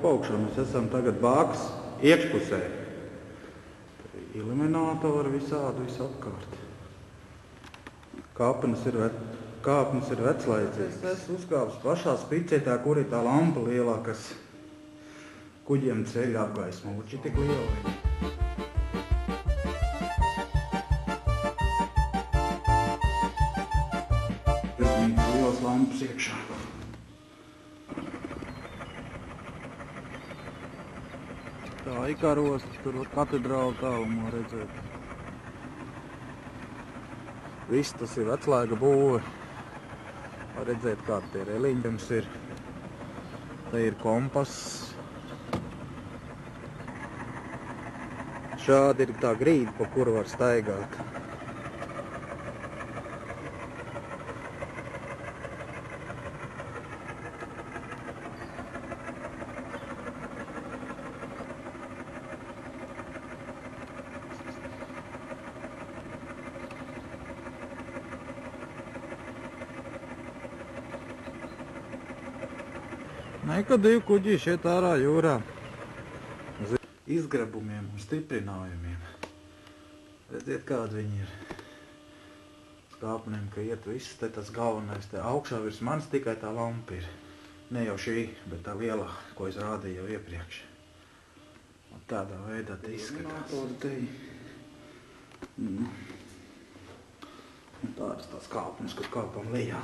augšā. Mēs esam tagad bākas iekšpusē. Eliminātori visādi visapkārt. Kāpnes ir veclaicīgas. Es uzkāpus pašā spicētā, kur ir tā lampa lielā, kas kuģiem ceļ apgaismo. Uči tik liela. Lielas lampas iekšā. Tā Ikaros, tur katedrāla tālumā redzēt. Viss tas ir veclaika būve. Var redzēt, kādi tie reliņi jums ir. Te ir kompass. Šādi ir tā grīda, pa kuru var staigāt. Nekad divi kuģi šeit ārā jūrā. Izgrabumiem un stiprinājumiem. Redziet, kādi viņi ir. Kāpnēm, ka iet viss, te tas galvenais, te augšā virs manis tikai tā lampa ir. Ne jau šī, bet tā lielā, ko es rādīju jau iepriekš. Un tādā veidā te izskatās. Un tādas tās kāpnes, kur kāpam lejā.